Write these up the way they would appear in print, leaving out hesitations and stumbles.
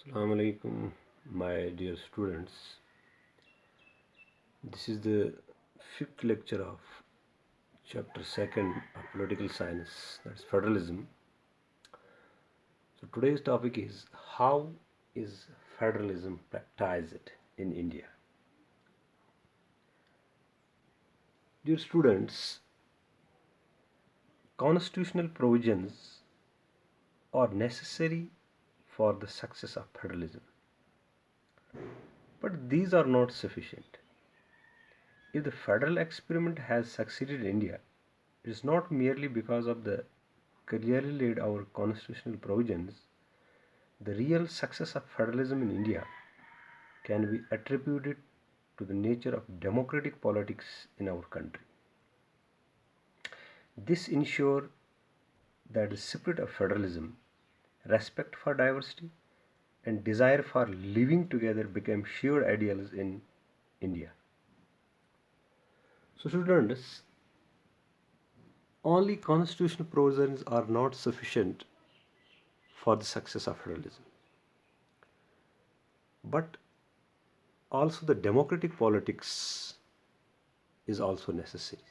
Assalamu alaikum, my dear students. This is the fifth lecture of chapter second of political science, that's federalism. So today's topic is how is federalism practiced in India? Dear students, constitutional provisions are necessary for the success of federalism, but these are not sufficient. If the federal experiment has succeeded in India, it is not merely because of the clearly laid out constitutional provisions. The real success of federalism in India can be attributed to the nature of democratic politics in our country. This ensures that the spirit of federalism, respect for diversity, and desire for living together become shared ideals in India. So, students, only constitutional provisions are not sufficient for the success of federalism, but also the democratic politics is also necessary.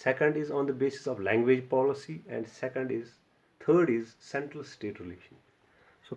second is on the basis of language policy and third is central state relation. So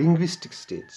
linguistic states.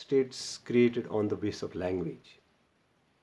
states created on the basis of language.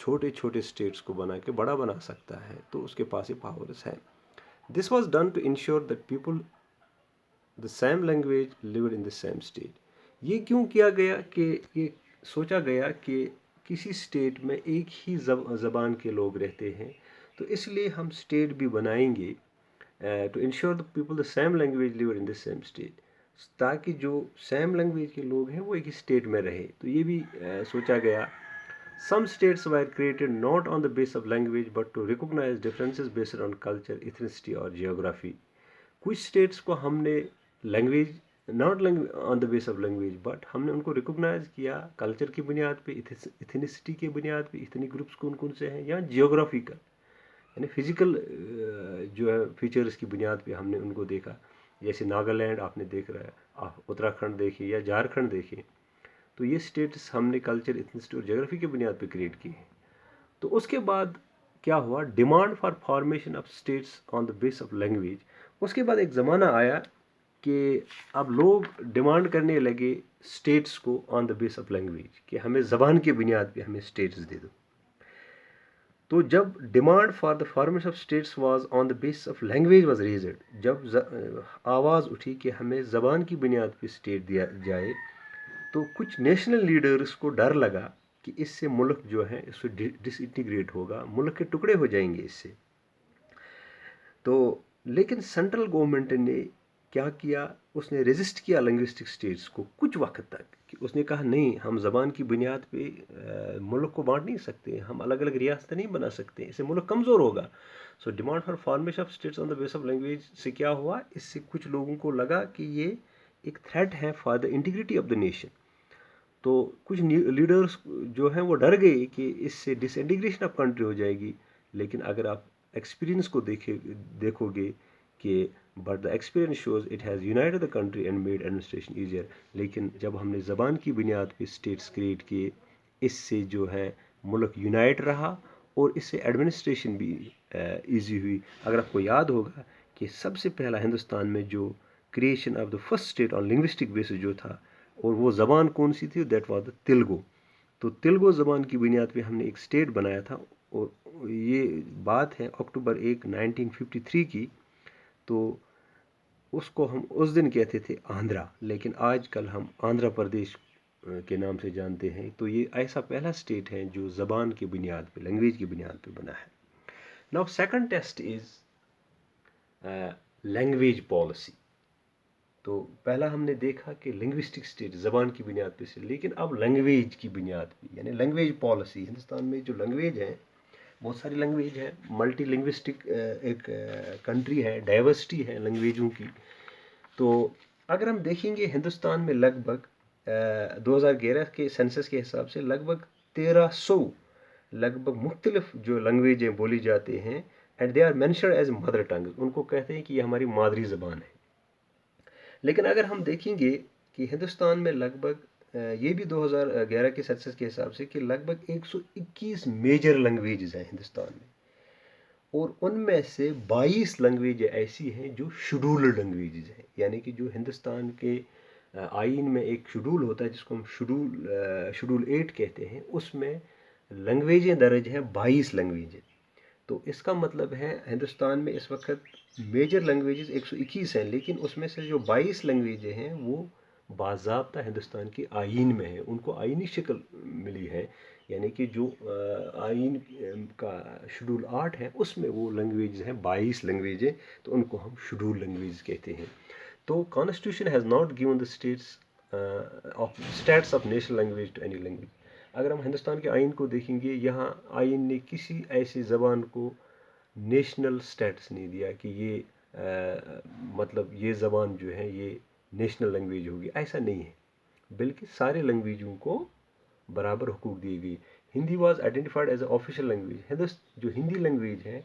چھوٹے چھوٹے status کو بنا کے بڑا بنا سکتا ہے، تو اس کے پاس یہ پاورز ہے. This was done to ensure that people the same language lived in the same state. یہ کیوں کیا گیا کہ یہ سوچا گیا کہ کسی اسٹیٹ میں ایک ہی زبان کے لوگ رہتے ہیں، تو اس لیے ہم اسٹیٹ بھی بنائیں گے to ensure the people the same language lived in the same state, تاکہ جو سیم لینگویج کے لوگ ہیں وہ ایک ہی اسٹیٹ میں رہے. تو یہ بھی سوچا گیا. Some states were created not on the basis of language but to recognize differences based on culture, ethnicity اور geography. کچھ اسٹیٹس کو ہم نے language not on the basis of language but ہم نے ان کو ریکوگنائز کیا کلچر کی بنیاد پہ، ایتھنیسٹی کی بنیاد پہ، ایتھنک گروپس کون کون سے ہیں، یا جیوگرافیکل یعنی فزیکل جو ہے فیچرز کی بنیاد پہ ہم نے ان کو دیکھا. جیسے ناگالینڈ آپ نے دیکھ رہا ہے، آپ اتراکھنڈ دیکھیں یا جھارکھنڈ دیکھیں، تو یہ اسٹیٹس ہم نے کلچر، ایتھنسٹی اور جغرافی کی بنیاد پہ کریٹ کی ہے. تو اس کے بعد کیا ہوا، demand for formation of states on the basis of language. اس کے بعد ایک زمانہ آیا کہ اب لوگ ڈیمانڈ کرنے لگے اسٹیٹس کو آن دا بیس آف لینگویج، کہ ہمیں زبان کی بنیاد پہ ہمیں اسٹیٹس دے دو. تو جب demand for the formation of status was on the basis of language was raised, جب آواز اٹھی کہ ہمیں زبان کی بنیاد پہ اسٹیٹ دیا جائے، تو کچھ نیشنل لیڈرز کو ڈر لگا کہ اس سے ملک جو ہے اس سے ڈس انٹیگریٹ ہوگا، ملک کے ٹکڑے ہو جائیں گے اس سے. تو لیکن سینٹرل گورنمنٹ نے کیا کیا، اس نے ریزسٹ کیا لنگوسٹک اسٹیٹس کو کچھ وقت تک، کہ اس نے کہا نہیں، ہم زبان کی بنیاد پہ ملک کو بانٹ نہیں سکتے، ہم الگ الگ ریاستیں نہیں بنا سکتے، اس سے ملک کمزور ہوگا. So demand for formation of states on the basis of language سے کیا ہوا، اس سے کچھ لوگوں کو لگا کہ یہ ایک تھریٹ ہے for the integrity of the nation. تو کچھ لیڈرز جو ہیں وہ ڈر گئے کہ اس سے ڈس انٹیگریشن آف کنٹری ہو جائے گی. لیکن اگر آپ ایکسپیرینس کو دیکھو گے کہ but the experience shows it has united the country and made administration easier. لیکن جب ہم نے زبان کی بنیاد پہ اسٹیٹس کریٹ کیے، اس سے جو ہے ملک یونائٹ رہا اور اس سے ایڈمنسٹریشن بھی ایزی ہوئی. اگر آپ کو یاد ہوگا کہ سب سے پہلا ہندوستان میں جو creation of the first state on linguistic basis جو تھا، اور وہ زبان کون سی تھی، دیٹ واز دا تیلگو. تو تیلگو زبان کی بنیاد پہ ہم نے ایک اسٹیٹ بنایا تھا، اور یہ بات ہے اکتوبر 1 1953 کی. تو اس کو ہم اس دن کہتے تھے آندھرا، لیکن آج کل ہم آندھرا پردیش کے نام سے جانتے ہیں. تو یہ ایسا پہلا اسٹیٹ ہے جو زبان کی بنیاد پہ، لینگویج کی بنیاد پہ بنا ہے. Now second test is language policy. تو پہلا ہم نے دیکھا کہ لنگوسٹک اسٹیٹ زبان کی بنیاد پہ سے، لیکن اب لینگویج کی بنیاد پہ، یعنی لینگویج پالیسی. ہندوستان میں جو لینگویج ہے، بہت ساری لینگویج ہے، ملٹی لنگوسٹک ایک کنٹری ہے، ڈائیورسٹی ہے لینگویجوں کی. تو اگر ہم دیکھیں گے ہندوستان میں لگ بھگ 2011 کے سینسس کے حساب سے لگ بھگ 1300 مختلف جو لینگویجیں بولی جاتے ہیں، and they are mentioned as mother tongue. ان کو کہتے ہیں کہ یہ ہماری مادری زبان ہے. لیکن اگر ہم دیکھیں گے کہ ہندوستان میں لگ بھگ یہ بھی 2011 کے سینسس کے حساب سے کہ لگ بھگ 121 میجر لینگویجز ہیں ہندوستان میں، اور ان میں سے 22 لینگویج ایسی ہیں جو شیڈولڈ لینگویجز ہیں. یعنی کہ جو ہندوستان کے آئین میں ایک شیڈول ہوتا ہے جس کو ہم شیڈول 8 کہتے ہیں، اس میں لینگویجیں درج ہیں 22 لینگویجیں. تو اس کا مطلب ہے ہندوستان میں اس وقت میجر لینگویجز 121 ہیں، لیکن اس میں سے جو 22 لینگویجیں ہیں وہ باضابطہ ہندوستان کی آئین میں ہیں، ان کو آئینی شکل ملی ہے. یعنی کہ جو آئین کا شیڈول 8 ہے اس میں وہ لینگویجز ہیں 22 لینگویجیں، تو ان کو ہم شیڈول لینگویج کہتے ہیں. تو constitution has not given the status of national language to any language. اگر ہم ہندوستان کے آئین کو دیکھیں گے، یہاں آئین نے کسی ایسی زبان کو نیشنل سٹیٹس نہیں دیا کہ یہ مطلب یہ زبان جو ہے یہ نیشنل لینگویج ہوگی، ایسا نہیں ہے. بلکہ سارے لینگویجوں کو برابر حقوق دیے گئی. Hindi was identified as a official language. جو ہندی لینگویج ہے،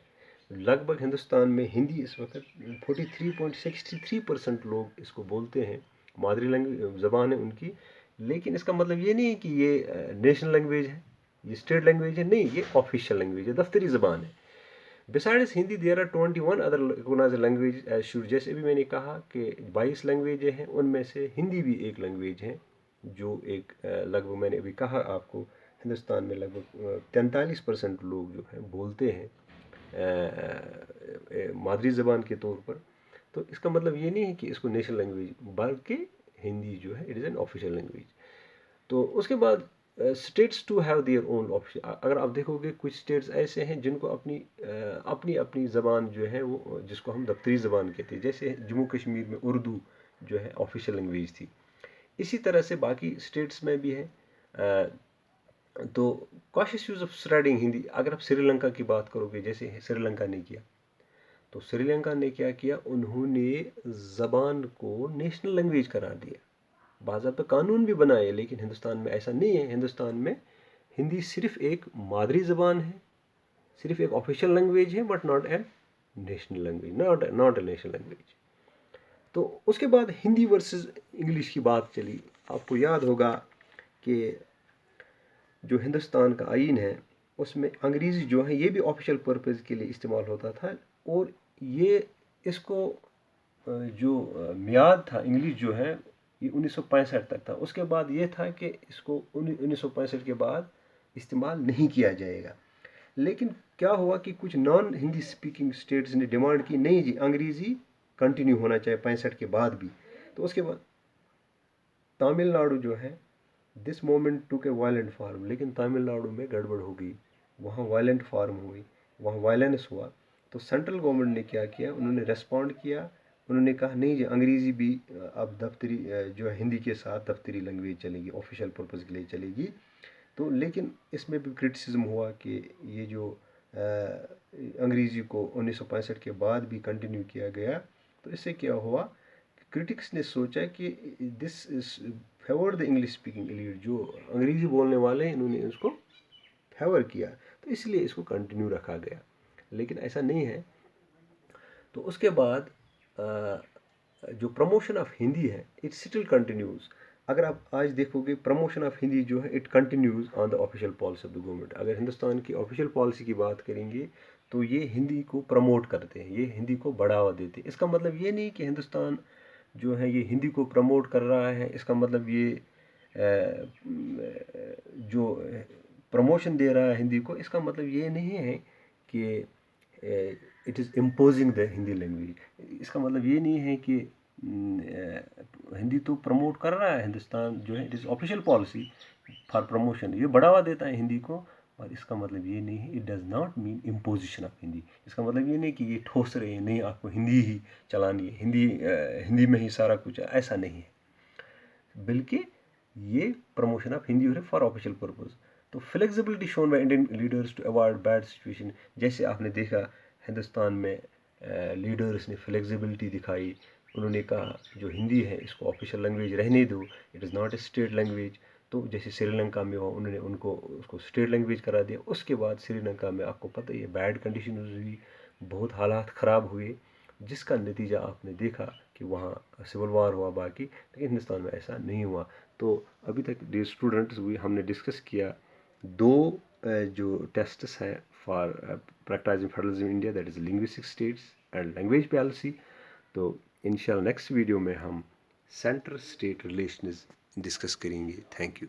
لگ بھگ ہندوستان میں ہندی اس وقت 43.63% لوگ اس کو بولتے ہیں، مادری لینگویج زبان ہے ان کی. لیکن اس کا مطلب یہ نہیں ہے کہ یہ نیشنل لینگویج ہے، یہ اسٹیٹ لینگویج ہے، نہیں، یہ آفیشیل لینگویج ہے، دفتری زبان ہے. Besides Hindi there are 21 other recognized languages as should. جیسے بھی میں نے کہا کہ 22 لینگویجیں ہیں، ان میں سے ہندی بھی ایک لینگویج ہے جو ایک لگ بھگ میں نے ابھی کہا آپ کو ہندوستان میں لگ بھگ 43% لوگ جو ہیں بولتے ہیں مادری زبان کے طور پر. تو اس کا مطلب یہ نہیں ہے کہ اس کو نیشنل لینگویج، بلکہ ہندی جو ہے it is an official language. تو اس کے بعد states to have their own official. اگر آپ دیکھو گے کچھ اسٹیٹس ایسے ہیں جن کو اپنی زبان جو ہے وہ جس کو ہم دفتری زبان کہتے ہیں، جیسے جموں کشمیر میں اردو جو ہے آفیشیل لینگویج تھی. اسی طرح سے باقی اسٹیٹس میں بھی ہے. تو کاشیس یوز آف اسٹڈنگ ہندی. اگر آپ سری لنکا کی بات کرو گے، جیسے سری لنکا نے کیا، تو سری لنکا نے کیا کیا، انہوں نے زبان کو نیشنل لینگویج قرار دیا. باضابطہ قانون بھی بنائے، لیکن ہندوستان میں ایسا نہیں ہے. ہندوستان میں ہندی صرف ایک مادری زبان ہے، صرف ایک آفیشیل لینگویج ہے، but not a national language, not a national language. تو اس کے بعد ہندی ورسز انگلش کی بات چلی. آپ کو یاد ہوگا کہ جو ہندوستان کا آئین ہے اس میں انگریزی جو ہے یہ بھی آفیشیل پرپز کے لیے استعمال ہوتا تھا. اور یہ اس کو جو میعاد تھا انگلش جو ہے یہ 1965 تک تھا. اس کے بعد یہ تھا کہ اس کو 1965 کے بعد استعمال نہیں کیا جائے گا. لیکن کیا ہوا کہ کچھ نان ہندی اسپیکنگ اسٹیٹس نے ڈیمانڈ کی، نہیں جی انگریزی کنٹینیو ہونا چاہیے 65 کے بعد بھی. تو اس کے بعد تامل ناڈو جو ہے دس مومنٹ ٹوک اے وائلنٹ فارم. لیکن تامل ناڈو میں گڑبڑ ہو گئی، وہاں وائلنٹ فارم ہوئی، وہاں وائلنس ہوا. تو سینٹرل گورنمنٹ نے کیا کیا، انہوں نے ریسپونڈ کیا. انہوں نے کہا نہیں جی انگریزی بھی اب دفتری جو ہے ہندی کے ساتھ دفتری لینگویج چلے گی، آفیشیل پرپز کے لیے چلے گی. تو لیکن اس میں بھی کرٹیسزم ہوا کہ یہ جو انگریزی کو 1965 کے بعد بھی کنٹینیو کیا گیا. تو اس سے کیا ہوا، کرٹکس نے سوچا کہ this is favour the English speaking elite. جو انگریزی بولنے والے ہیں انہوں نے اس کو فیور کیا، تو اس لیے اس کو کنٹینیو رکھا گیا. لیکن ایسا نہیں ہے. تو اس کے بعد جو پروموشن آف ہندی ہے اٹ اسٹل کنٹینیوز. اگر آپ آج دیکھو گے پروموشن آف ہندی جو ہے it continues on the official policy of the government. اگر ہندوستان کی آفیشیل پالیسی کی بات کریں گے تو یہ ہندی کو پروموٹ کرتے ہیں، یہ ہندی کو بڑھاوا دیتے ہیں. اس کا مطلب یہ نہیں کہ ہندوستان جو ہے یہ ہندی کو پروموٹ کر رہا ہے. اس کا مطلب یہ جو پروموشن دے رہا ہے ہندی کو، اس کا مطلب یہ نہیں ہے کہ it is imposing the Hindi language. اس کا مطلب یہ نہیں ہے کہ ہندی تو پروموٹ کر رہا ہے ہندوستان جو ہے، it is official policy for promotion, یہ بڑھاوا دیتا ہے ہندی کو. اور اس کا مطلب یہ نہیں ہے، it does not mean imposition of Hindi. اس کا مطلب یہ نہیں کہ یہ ٹھوس رہے ہیں نہیں آپ کو ہندی ہی چلانی ہے، ہندی میں ہی سارا کچھ ہے. ایسا نہیں ہے، بلکہ یہ پروموشن آف ہندی ہے فار آفیشیل پرپز. تو flexibility shown by Indian leaders to avoid bad situation. جیسے آپ نے دیکھا ہندوستان میں لیڈرس نے فلیکسیبلٹی دکھائی. انہوں نے کہا جو ہندی ہے اس کو آفیشیل لینگویج رہنے دو، it is not a state language. تو جیسے سری لنکا میں ہوا، انہوں نے اس کو اسٹیٹ لینگویج کرا دیا. اس کے بعد سری لنکا میں آپ کو پتہ ہی ہے بیڈ کنڈیشنز ہوئی، بہت حالات خراب ہوئے، جس کا نتیجہ آپ نے دیکھا کہ وہاں سول وار ہوا باقی. لیکن ہندوستان میں ایسا نہیں ہوا. تو ابھی تک ڈیئر اسٹوڈنٹس ہم نے ڈسکس کیا دو جو ٹیسٹس ہیں for practising federalism India, that is linguistic states and language policy. تو انشاءاللہ نیکسٹ ویڈیو میں ہم سینٹر اسٹیٹ ریلیشنز ڈسکس کریں گے. Thank you.